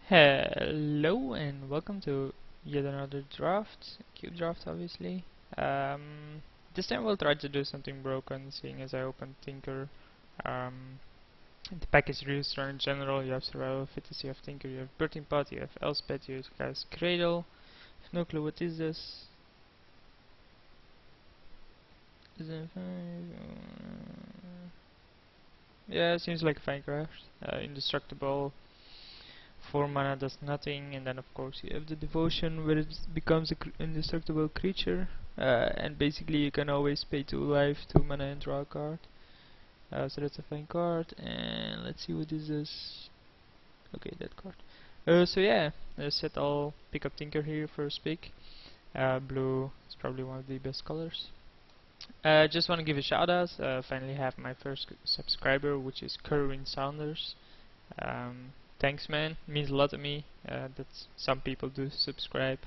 Hello and welcome to yet another draft, cube draft obviously. This time we'll try to do something broken, seeing as I opened Tinker. The pack is really strong in general. You have Survival Fitness, you have Tinker, you have Birthing Pot, you have Elspeth, you have Guy's Cradle. I have no clue what is this. Is it yeah, seems like Minecraft. Indestructible. 4 mana does nothing, and then of course you have the devotion where it becomes an indestructible creature, and basically you can always pay 2 life, 2 mana and draw a card. So that's a fine card, and let's see what is this. Okay, that card. So yeah, I said I'll pick up Tinker here first pick. Blue is probably one of the best colors. Just want to give a shout out. Finally have my first subscriber, which is Kerwin Saunders. Thanks, man. Means a lot to me that some people do subscribe.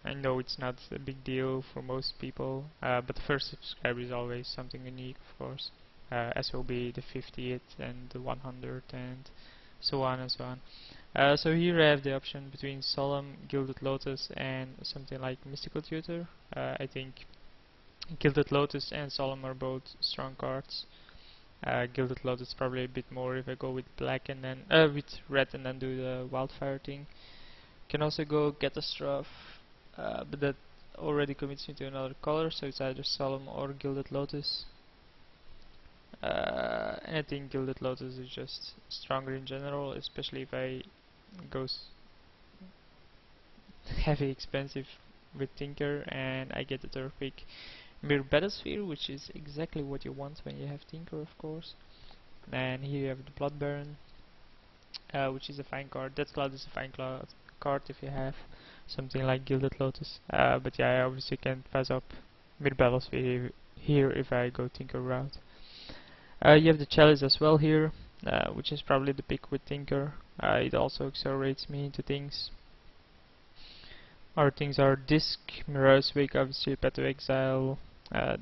I know it's not a big deal for most people, but the first subscriber is always something unique, of course. As will be the 50th and the 100th and so on and so on. So here I have the option between Solemn, Gilded Lotus and something like Mystical Tutor. I think Gilded Lotus and Solemn are both strong cards. Gilded Lotus probably a bit more if I go with black and then with red and then do the wildfire thing. Can also go Catastrophe, but that already commits me to another color, so it's either Solemn or Gilded Lotus. And I think Gilded Lotus is just stronger in general, especially if I go heavy expensive with Tinker and I get the third pick. Mirror Battlesphere, which is exactly what you want when you have Tinker, of course. And here you have the Blood Baron, which is a fine card. Death Cloud is a fine card if you have something like Gilded Lotus. But yeah, I obviously can't pass up Mirror Battlesphere here if I go Tinker route. You have the Chalice as well here, which is probably the pick with Tinker. It also accelerates me into things. Our things are Disc, Mirage Wake, obviously Path to Exile.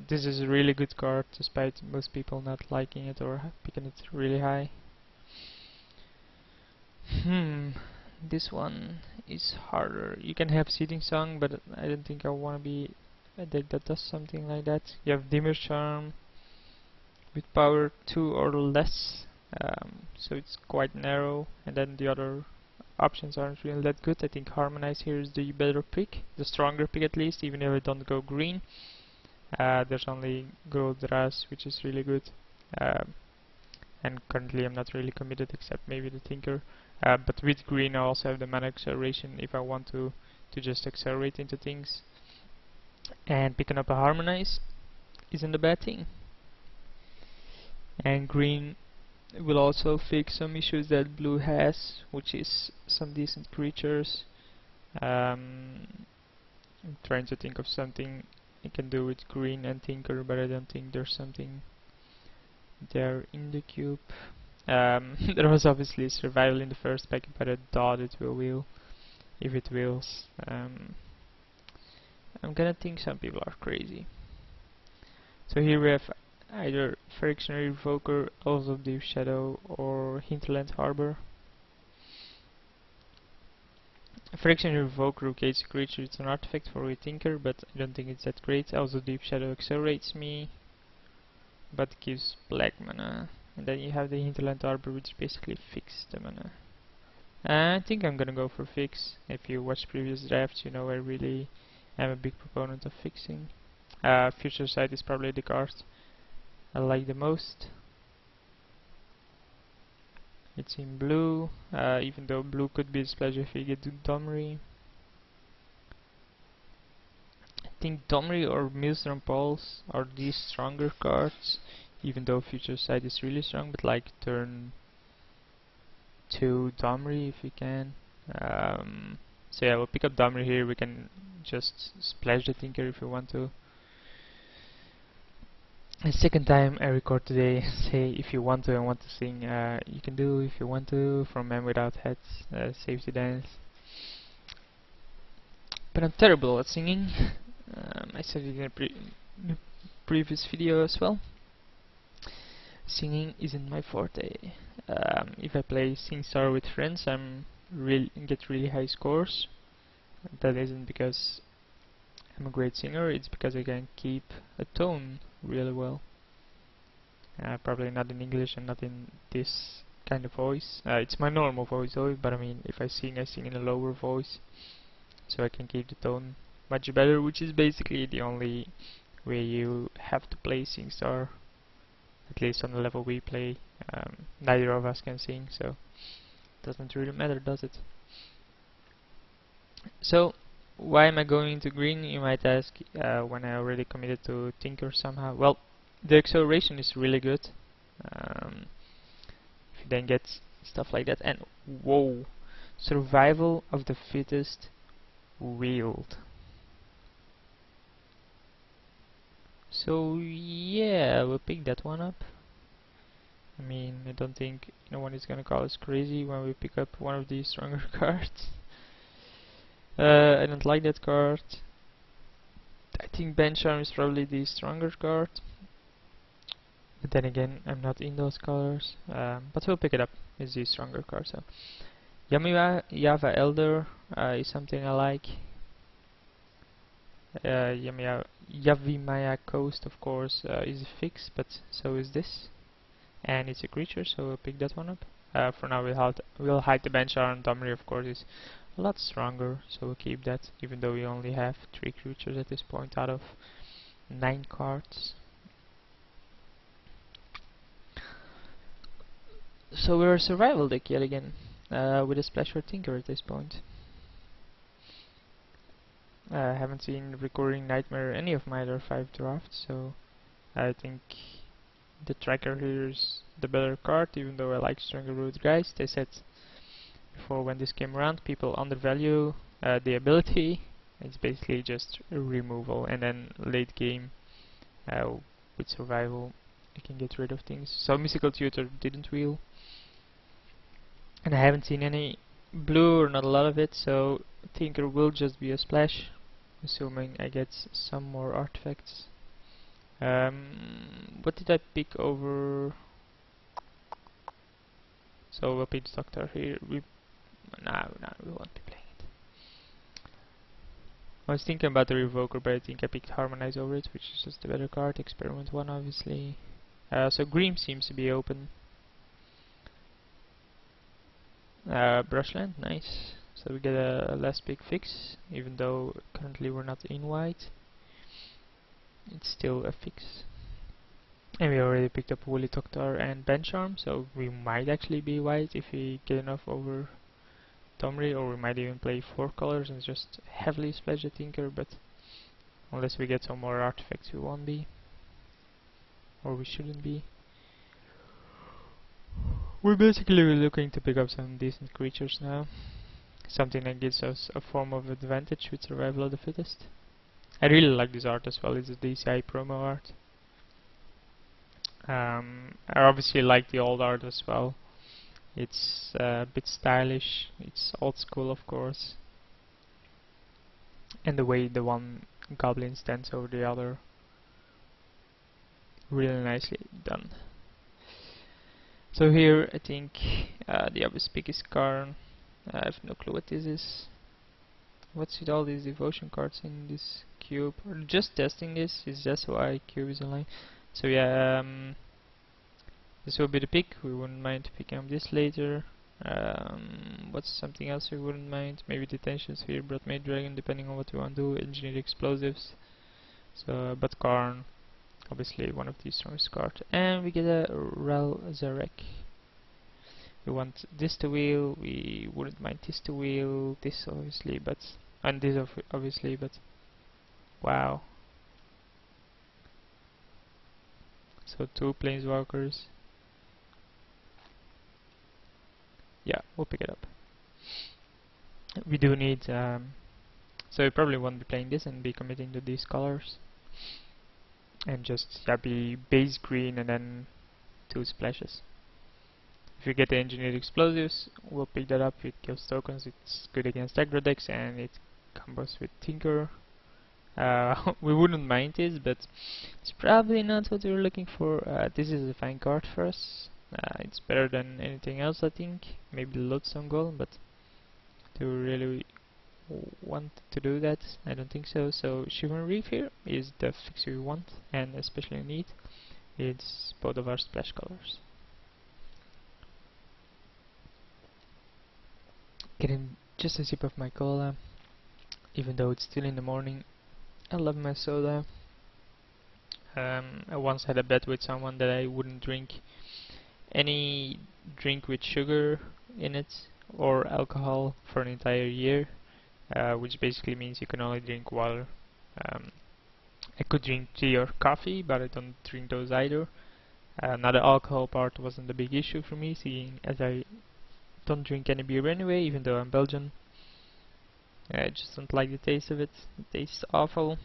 This is a really good card, despite most people not liking it or picking it really high. This one is harder. You can have Seeding Song, but I don't think I want to be a deck that does something like that. You have Dimmer Charm with power 2 or less, so it's quite narrow, and then the other options aren't really that good. I think Harmonize here is the better pick, the stronger pick at least, even if I don't go green. There's only Goldras, which is really good, and currently I'm not really committed except maybe the Tinker. But with green I also have the mana acceleration if I want to just accelerate into things. And picking up a Harmonize isn't a bad thing. And green will also fix some issues that blue has, which is some decent creatures. I'm trying to think of something I can do with green and Tinker, but I don't think there's something there in the cube. There was obviously survival in the first pack, but I doubt it will wheel. If it wheels, I'm gonna think some people are crazy. So here we have either Frictionary Revoker, Elves of Deep Shadow, or Hinterland Harbor. Frictionary Revoker rotates a creature, it's an artifact for a Tinker, but I don't think it's that great. Elves of Deep Shadow accelerates me, but gives black mana. And then you have the Hinterland Harbor, which basically fixes the mana. I think I'm gonna go for fix. If you watch previous drafts, you know I really am a big proponent of fixing. Future Sight is probably the card I like the most. It's in blue, even though blue could be a splash if you get Domri. I think Domri or Maelstrom Pulse are these stronger cards, even though Future Sight is really strong, but like turn 2 Domri if you can. So yeah, we'll pick up Domri here. We can just splash the Tinker if we want to. The second time I record today, say if you want to and want to sing, you can do if you want to, from Man Without Hats, Safety Dance. But I'm terrible at singing. I said it in a previous video as well. Singing isn't my forte. if I play SingStar with friends, get really high scores. That isn't because I'm a great singer, it's because I can keep a tone really well. Probably not in English and not in this kind of voice. It's my normal voice though, but I mean, if I sing in a lower voice, so I can keep the tone much better, which is basically the only way you have to play SingStar, at least on the level we play. Neither of us can sing, so it doesn't really matter, does it? So, why am I going into green, you might ask, when I already committed to Tinker somehow? Well, the acceleration is really good. If you then get stuff like that, and whoa, survival of the fittest wheeled. So yeah, we'll pick that one up. I mean, I don't think no one is gonna call us crazy when we pick up one of these stronger cards. I don't like that card. I think Bench Arm is probably the stronger card. But then again, I'm not in those colors. But we'll pick it up. It's the stronger card. So Yava Elder is something I like. Yavimaya Coast, of course, is a fix, but so is this. And it's a creature, so we'll pick that one up. For now, we'll hide the Bench Arm. Domri, of course, is a lot stronger, so we'll keep that, even though we only have 3 creatures at this point out of 9 cards. So we're a survival deck yet again, with a Splash or Tinker at this point. I haven't seen Recurring Nightmare any of my other 5 drafts, so I think the Tracker here is the better card, even though I like Stronger Root Guys. They said before, when this came around, people undervalue the ability. It's basically just a removal, and then late game with survival you can get rid of things. So Mystical Tutor didn't wheel, and I haven't seen any blue or not a lot of it, so Tinker will just be a splash, assuming I get some more artifacts. What did I pick over? So we'll pick the Doctor here. No, we won't be playing it. I was thinking about the Revoker, but I think I picked Harmonize over it, which is just a better card. Experiment 1, obviously. So Green seems to be open. Brushland, nice. So we get a last big fix, even though currently we're not in white. It's still a fix. And we already picked up Woolly Toktar and Bench Arm, so we might actually be white if we get enough over Tomri, or we might even play 4 colors and just heavily splash the Tinker, but unless we get some more artifacts we won't be. Or we shouldn't be. We're basically looking to pick up some decent creatures now. Something that gives us a form of advantage with Survival of the Fittest. I really like this art as well, it's a DCI promo art. I obviously like the old art as well. It's a bit stylish, it's old school of course. And the way the one goblin stands over the other, really nicely done. So here I think the obvious pick is Karn. I have no clue what this is. What's with all these devotion cards in this cube? We're just testing this, it's just why cube is online. So yeah, this will be the pick. We wouldn't mind picking up this later. What's something else we wouldn't mind? Maybe Detention Sphere, Bloodmade Dragon, depending on what we want to do. Engineered Explosives. So, but Karn, obviously one of the strongest cards. And we get a Ral Zarek. We want this to wheel. We wouldn't mind this to wheel. This obviously, but and this obviously, but wow. So 2 Planeswalkers. Yeah, we'll pick it up. We do need, so we probably won't be playing this and be committing to these colors. And just be base green and then 2 splashes. If you get the Engineered Explosives, we'll pick that up. It kills tokens, it's good against aggro decks, and it combos with Tinker. We wouldn't mind this, but it's probably not what we're looking for. This is a fine card for us. It's better than anything else, I think. Maybe Lodestone Golem, but do we really want to do that? I don't think so. So Shivering Reef here is the fix we want, and especially need. It's both of our splash colors. Getting just a sip of my cola, even though it's still in the morning. I love my soda. I once had a bet with someone that I wouldn't drink any drink with sugar in it or alcohol for an entire year, which basically means you can only drink water. I could drink tea or coffee, but I don't drink those either. Now the alcohol part wasn't a big issue for me, seeing as I don't drink any beer anyway, even though I'm Belgian. I just don't like the taste of it. It tastes awful.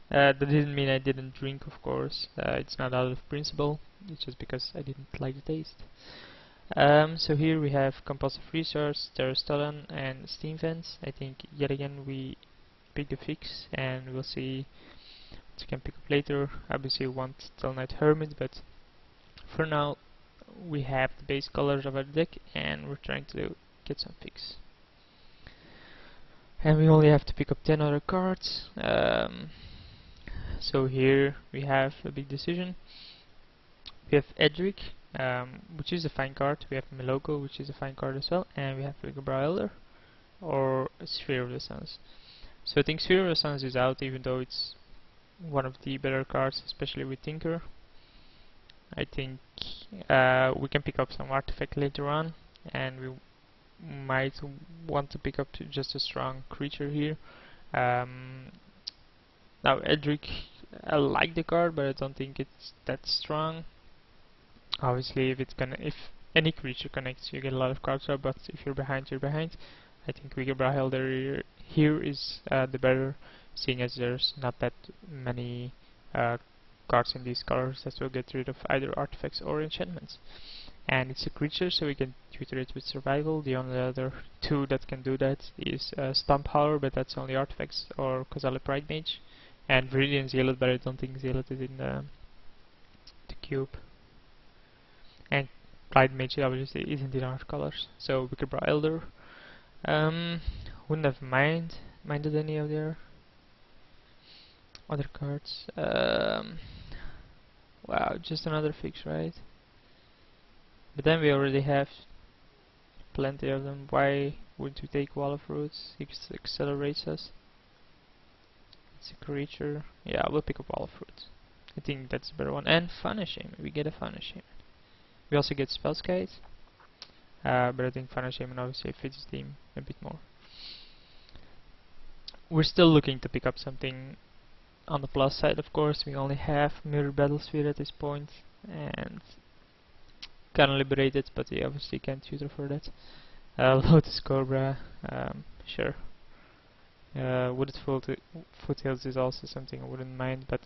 That didn't mean I didn't drink, of course. It's not out of principle. It's just because I didn't like the taste. So here we have Compulsive Resource, Terrastodon, and Steam Vents. I think yet again we pick the fix, and we'll see what we can pick up later. Obviously we want Tell Knight Hermit, but for now we have the base colors of our deck, and we're trying to get some fix. And we only have to pick up 10 other cards. So here we have a big decision. We have Edric, which is a fine card. We have Meloko, which is a fine card as well, and we have Rigobrow Elder or Sphere of the Suns. So I think Sphere of the Suns is out, even though it's one of the better cards, especially with Tinker. I think we can pick up some artifact later on, and we might want to pick up just a strong creature here. Now Edric, I like the card, but I don't think it's that strong. Obviously, if any creature connects, you get a lot of cards up, but if you're behind, you're behind. I think Rigobrow Elder here is the better, seeing as there's not that many cards in these colors that will get rid of either artifacts or enchantments. And it's a creature, so we can tutor it with survival. The only other two that can do that is Stomp Howler, but that's only artifacts, or Kozali Pride Mage, and Viridian Zealot, but I don't think Zealot is in the cube. And Pride Mage obviously isn't in our colors, so Rigobrow Elder. Wouldn't have minded any of their other cards. Wow, just another fix, right? But then we already have plenty of them. Why wouldn't we take Wall of Roots? It accelerates us. It's a creature. Yeah, we'll pick up Wall of Roots. I think that's a better one. And Funishing. We get a Funishing. We also get Spellskite. But I think Funishing obviously fits the team a bit more. We're still looking to pick up something on the plus side, of course. We only have Mirror Battlesphere at this point, and kinda liberated, but we obviously can't tutor for that. Lotus Cobra, sure. Wooded Foothills is also something I wouldn't mind, but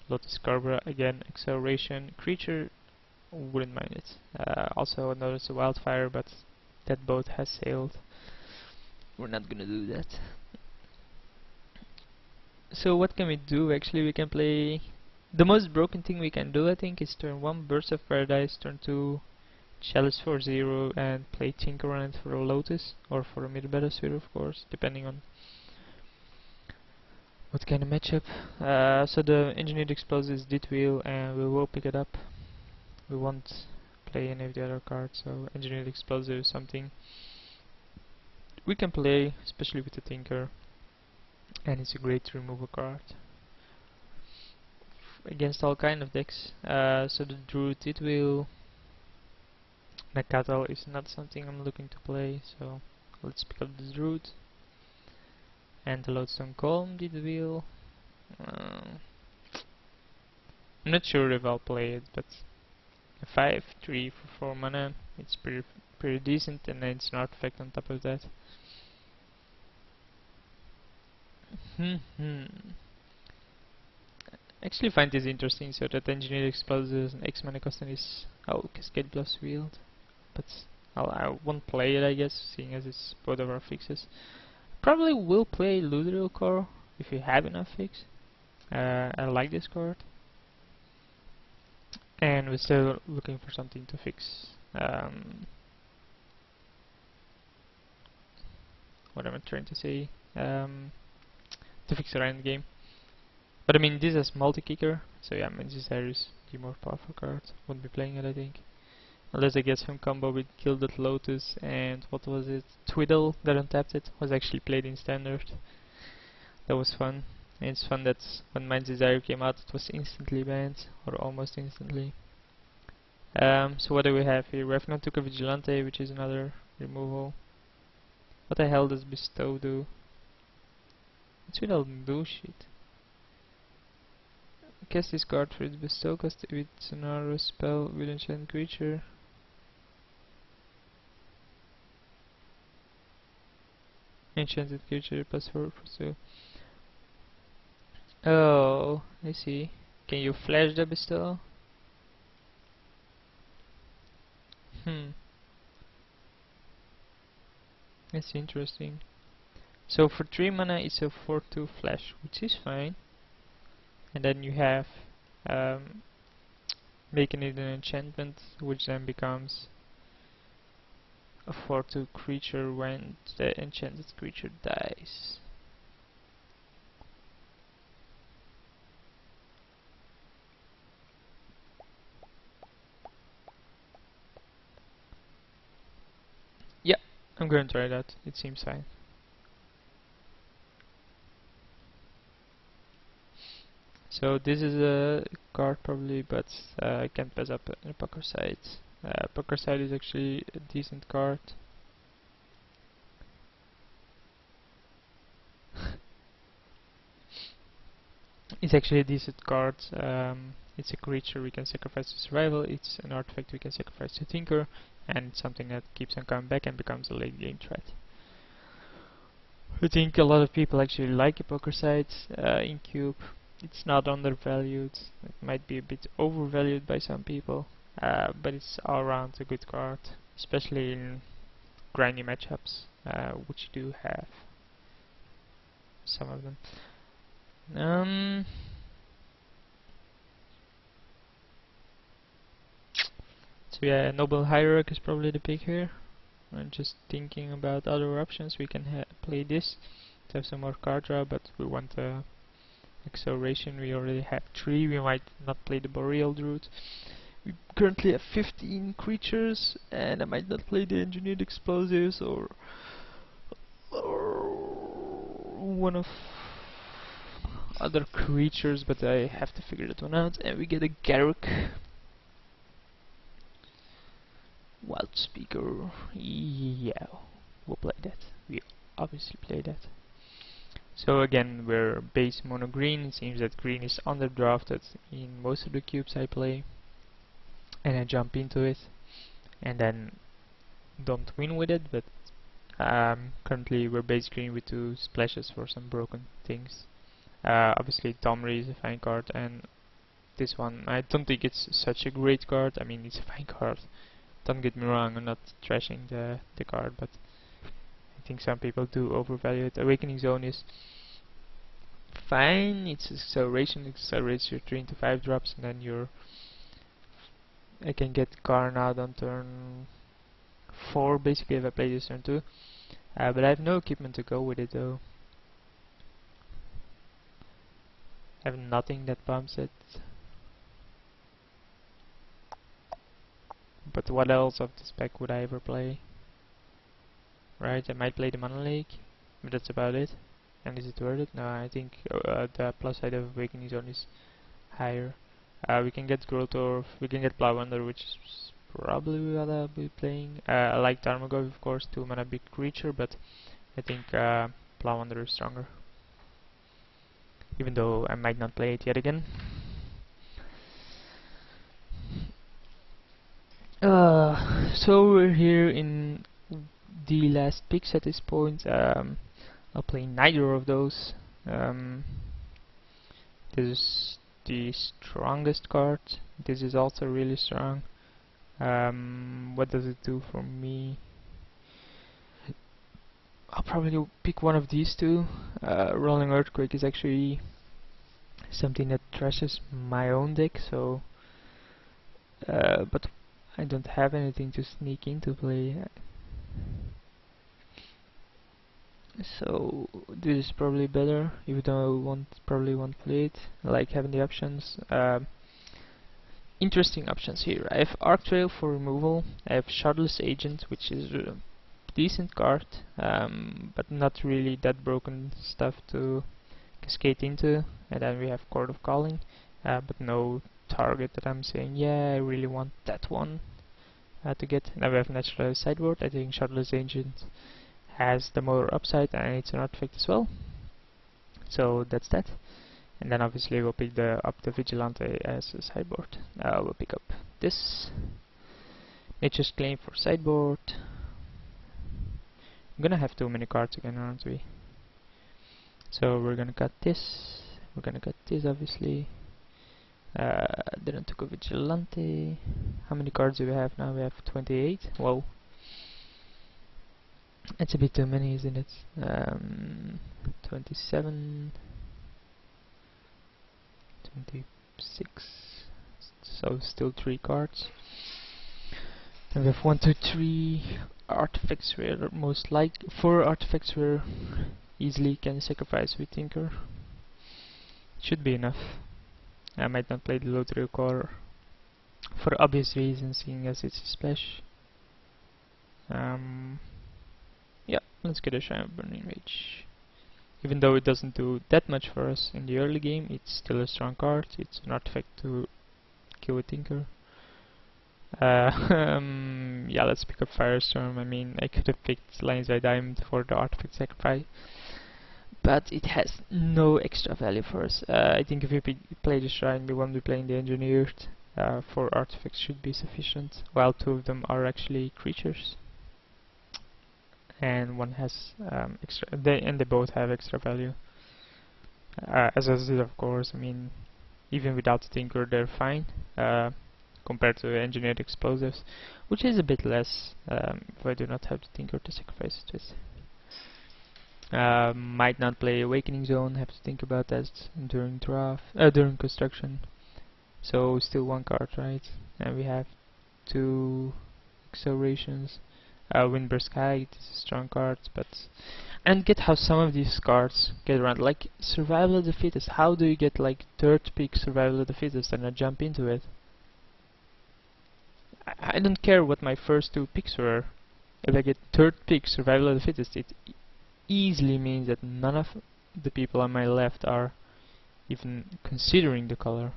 Lotus Cobra, again, acceleration, creature, wouldn't mind it. Also notice a Wildfire, but that boat has sailed. We're not gonna do that. So what can we do? Actually, we can play... The most broken thing we can do, I think, is turn 1 Burst of Paradise, turn 2 Chalice for 0, and play Tinker on it for a Lotus, or for a Mirror Battlesphere, of course, depending on what kind of matchup. So the Engineered Explosives did wheel, and we will pick it up. We won't play any of the other cards, so Engineered Explosive is something we can play, especially with the Tinker, and it's a great removal card against all kind of decks. So the Druid did wheel. Nakatal is not something I'm looking to play, so let's pick up the Druid. And the Lodestone Golem did wheel. I'm not sure if I'll play it, but a 5/3 for 4 mana, it's pretty decent, and then it's an artifact on top of that. Actually find this interesting, so that Engineered Explosives and X mana cost is Cascade Blast wheeled, but I won't play it, I guess, seeing as it's both of our fixes. Probably will play Ludriel Core if you have enough fix. I like this card. and we're still looking for something to fix. What am I trying to say? To fix our end game. But I mean, this is multi-kicker, so yeah, Manchester Cyrus, the more powerful card. Won't be playing it, I think. Unless I get some combo with Gilded Lotus and what was it? Twiddle that untapped it. Was actually played in standard. That was fun. And it's fun that when Mind's Desire came out, it was instantly banned, or almost instantly. So what do we have here? We have Nantuka Vigilante, which is another removal. What the hell does Bestow do? Twiddle do shit. Cast this card for its Bestow, cast it with an aura spell with enchant creature. Enchanted creature plus 4/2. Oh, I see. Can you flash the Bestow? That's interesting. So for 3 mana it's a 4/2 flash, which is fine. And then you have making it an enchantment, which then becomes a 4/2 creature when the enchanted creature dies. Yeah, I'm going to try that. It seems fine. So this is a card probably, but I can't pass up a Pucker Side. Pucker Side is actually a decent card. It's actually a decent card. It's a creature we can sacrifice to survival, it's an artifact we can sacrifice to Tinker, and it's something that keeps on coming back and becomes a late game threat. I think a lot of people actually like a Poker Side in Cube. It's not undervalued, it might be a bit overvalued by some people, but it's all around a good card, especially in grindy matchups, which do have some of them. So yeah, Noble Hierarch is probably the pick here. I'm just thinking about other options. We can play this to have some more card draw, but we want acceleration. We already have 3. We might not play the Boreal Druid. We currently have 15 creatures, and I might not play the Engineered Explosives or one of other creatures, but I have to figure that one out. And we get a Garruk. Wild Speaker. Yeah, we'll play that. We obviously play that. So again, we're base mono green. It seems that green is underdrafted in most of the cubes I play. And I jump into it. And then don't win with it, but currently we're base green with 2 splashes for some broken things. Obviously Tomri is a fine card, and this one, I don't think it's such a great card. I mean, it's a fine card. Don't get me wrong, I'm not trashing the card, but I think some people do overvalue it. Awakening Zone is fine. It's acceleration, it accelerates your 3 into 5 drops, and then I can get Karn out on turn 4 basically if I play this turn 2. But I have no equipment to go with it though. I have nothing that bumps it. But what else of the spec would I ever play? Right, I might play the Mana Lake, but that's about it. And is it worth it? No, I think the plus side of Awakening Zone is higher. We can get Growth Orb, we can get Plowonder, which is probably what I'll be playing. I like Tarmogoyf, of course, 2 mana big creature, but I think Plowonder is stronger. Even though I might not play it yet again. So we're here in the last picks at this point. I'll play neither of those. This is the strongest card. This is also really strong. What does it do for me? I'll probably pick one of these 2. Rolling Earthquake is actually something that trashes my own deck, so but I don't have anything to sneak into play. So this is probably better, even though probably won't play it. I like having the options. Interesting options here. I have Arc Trail for removal. I have Shardless Agent, which is a decent card, but not really that broken stuff to cascade into. And then we have Court of Calling, but no target that I'm saying, yeah, I really want that one to get. Now we have Naturalized Sideboard. I think Shardless Agent has the more upside and it's an artifact as well. So that's that. And then obviously we'll pick up the Vigilante as a sideboard. We'll pick up this Nature's Claim for sideboard. I'm gonna have too many cards again, aren't we? So we're gonna cut this. We're gonna cut this, obviously. Didn't took a Vigilante. How many cards do we have now? We have 28. Whoa. It's a bit too many, isn't it? 27. 26. So still 3 cards. And we have 1, 2, 3 artifacts where most like 4 artifacts where easily can sacrifice with Tinker. Should be enough. I might not play the Lottery Core for obvious reasons, seeing as it's a splash. Yeah, let's get a Shine of Burning Rage. Even though it doesn't do that much for us in the early game, it's still a strong card. It's an artifact to kill a Tinker. Yeah, let's pick up Firestorm. I mean, I could have picked Lion's Eye Diamond for the artifact sacrifice, but it has no extra value for us. I think if we play the Shrine, we won't be playing the Engineered. 4 artifacts should be sufficient, while 2 of them are actually creatures. And one has extra, and they both have extra value. As I said, of course, I mean, even without the Tinker, they're fine compared to engineered explosives, which is a bit less if I do not have the Tinker to sacrifice it with. Might not play Awakening Zone. Have to think about that during during construction. So still 1 card, right? And we have 2 accelerations. Windburst Sky, this is a strong card, but and get how some of these cards get around, like Survival of the Fittest. How do you get like 3rd pick Survival of the Fittest and not jump into it? I don't care what my first 2 picks were. If I get 3rd pick Survival of the Fittest, it easily means that none of the people on my left are even considering the color.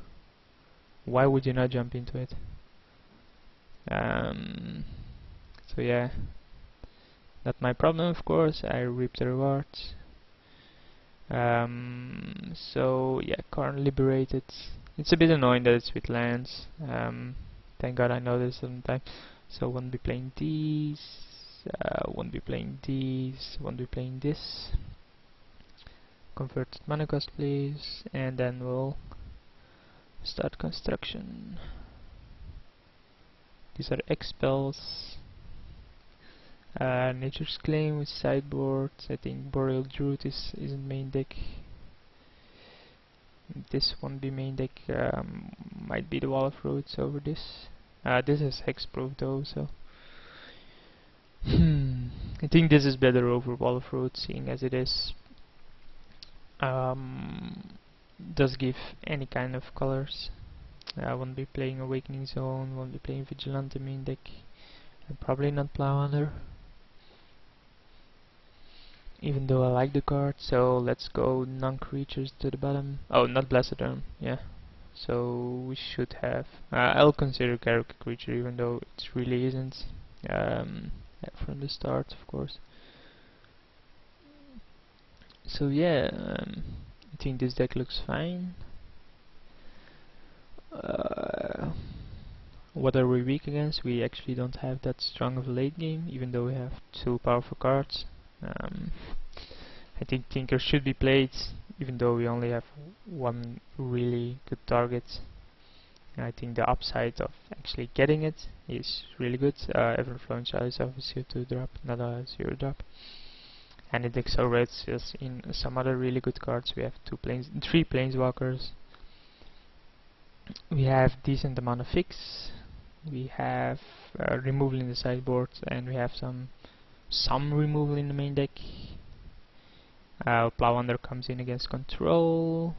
Why would you not jump into it? So yeah, not my problem, of course. I reap the rewards. So yeah, Karn liberated. It's a bit annoying that it's with lands. Thank God I know this sometime. So won't be playing these. Won't be playing these. Won't be playing this. Converted mana cost, please, and then we'll start construction. These are X spells. Nature's Claim with sideboards. I think Boreal Druid is in main deck. This won't be main deck. Might be the Wall of Roots over this. This is hexproof though, so I think this is better over Wall of Roots, seeing as it is does give any kind of colors. I won't be playing Awakening Zone. Won't be playing Vigilante main deck. And probably not Plow Under, even though I like the card. So let's go non-creatures to the bottom. Oh, not Blessed Realm, yeah. So we should have I'll consider Karaka creature, even though it really isn't from the start, of course. So yeah, I think this deck looks fine. What are we weak against? We actually don't have that strong of a late game, even though we have 2 powerful cards. I think Tinker should be played, even though we only have 1 really good target. I think the upside of actually getting it is really good. Everflowing Shell is obviously a 2 drop, not a 0 drop. And it accelerates us in some other really good cards. We have 3 Planeswalkers. We have decent amount of fix. we have removal in the sideboard, and we have some removal in the main deck. Plow Under comes in against control,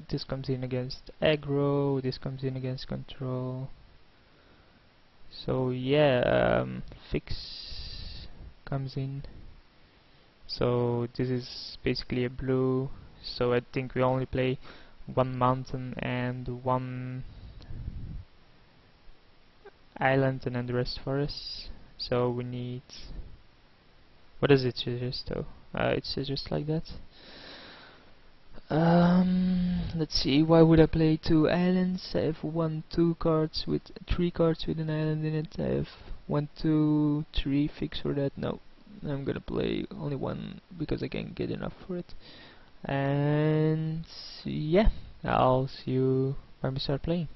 this comes in against aggro, this comes in against control. So yeah, Fix comes in. So this is basically a blue, so I think we only play one mountain and one island and then the rest forest. So we need... what does it suggest though? It suggests like that. Let's see, why would I play 2 islands? I have 2 cards with 3 cards with an island in it. I have 1, 2, 3 fix for that. No, I'm gonna play only 1 because I can't get enough for it. And yeah, I'll see you when we start playing.